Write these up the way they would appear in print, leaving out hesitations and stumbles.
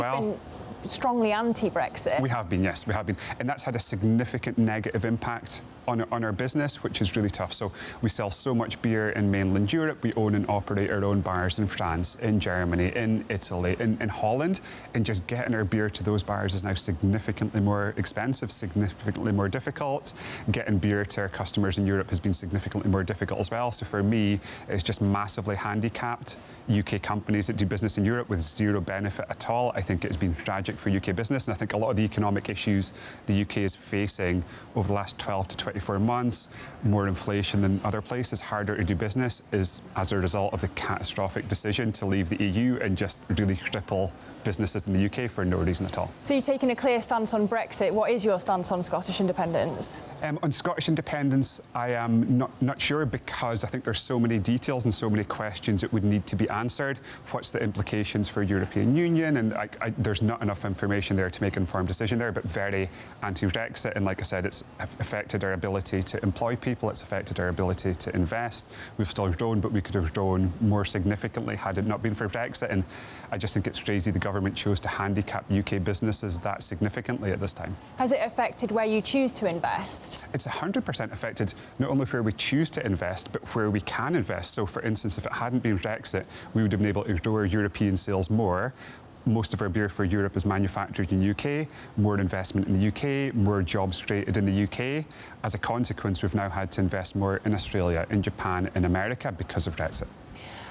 Well, strongly anti-Brexit. We have been, yes, we have been. And that's had a significant negative impact on our business, which is really tough. So we sell so much beer in mainland Europe. We own and operate our own bars in France, in Germany, in Italy, in Holland. And just getting our beer to those bars is now significantly more expensive, significantly more difficult. Getting beer to our customers in Europe has been significantly more difficult as well. So for me, it's just massively handicapped UK companies that do business in Europe with zero benefit at all. I think it's been tragic for UK business, and I think a lot of the economic issues the UK is facing over the last 12 to 24 months, more inflation than other places, harder to do business, is as a result of the catastrophic decision to leave the EU and just really cripple businesses in the UK for no reason at all. So you're taking a clear stance on Brexit. What is your stance on Scottish independence? On Scottish independence, I am not sure, because I think there's so many details and so many questions that would need to be answered. What's the implications for European Union? And there's not enough information there to make an informed decision there, but very anti-Brexit. And like I said, it's affected our ability to employ people. It's affected our ability to invest. We've still grown, but we could have grown more significantly had it not been for Brexit. And I just think it's crazy the government chose to handicap UK businesses that significantly at this time. Has it affected where you choose to invest? It's 100% affected not only where we choose to invest, but where we can invest. So, for instance, if it hadn't been Brexit, we would have been able to grow our European sales more. Most of our beer for Europe is manufactured in the UK, more investment in the UK, more jobs created in the UK. As a consequence, we've now had to invest more in Australia, in Japan, in America because of Brexit.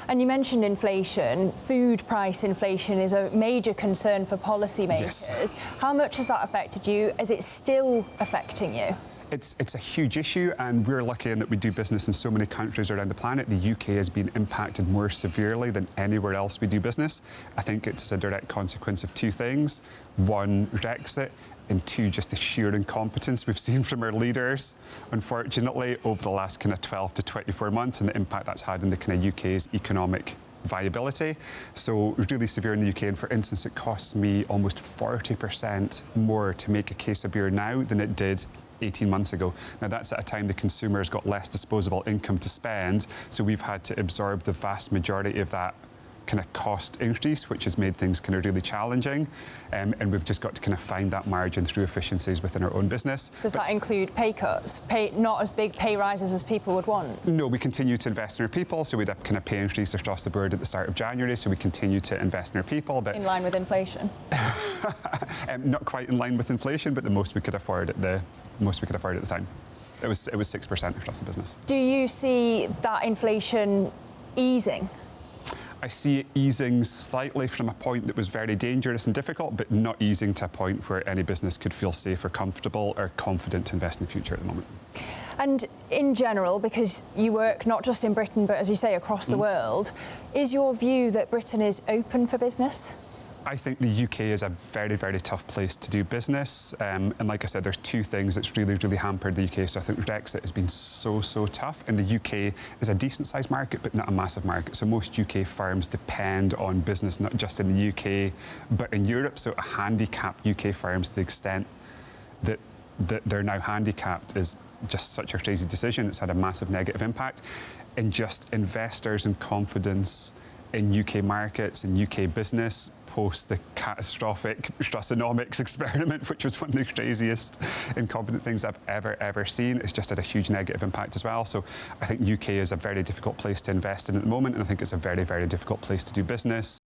And you mentioned inflation. Food price inflation is a major concern for policymakers. Yes. How much has that affected you? Is it still affecting you? It's a huge issue, and we're lucky in that we do business in so many countries around the planet. The UK has been impacted more severely than anywhere else we do business. I think it's a direct consequence of two things. One, Brexit, and two, just the sheer incompetence we've seen from our leaders, unfortunately, over the last kind of 12 to 24 months, and the impact that's had in the kind of UK's economic viability. So really severe in the UK, and for instance, it costs me almost 40% more to make a case of beer now than it did 18 months ago. Now, that's at a time the consumer's got less disposable income to spend, so we've had to absorb the vast majority of that kind of cost increase, which has made things kind of really challenging, and we've just got to kind of find that margin through efficiencies within our own business. Does that include pay cuts, not as big pay rises as people would want? No, we continue to invest in our people, so we had a kind of pay increase across the board at the start of January, so we continue to invest in our people. But in line with inflation? Not quite in line with inflation, but the most we could afford at the time. It was 6% across the business. Do you see that inflation easing? I see it easing slightly from a point that was very dangerous and difficult, but not easing to a point where any business could feel safe or comfortable or confident to invest in the future at the moment. And in general, because you work not just in Britain, but as you say, across the world, is your view that Britain is open for business? I think the UK is a very, very tough place to do business. And like I said, there's two things that's really, really hampered the UK. So I think Brexit has been so tough. And the UK is a decent-sized market, but not a massive market. So most UK firms depend on business, not just in the UK, but in Europe. So a handicapped UK firms, to the extent that they're now handicapped, is just such a crazy decision. It's had a massive negative impact. And just investors and confidence in UK markets and UK business post the catastrophic Trussonomics experiment, which was one of the craziest incompetent things I've ever seen. It's just had a huge negative impact as well. So I think UK is a very difficult place to invest in at the moment, and I think it's a very, very difficult place to do business.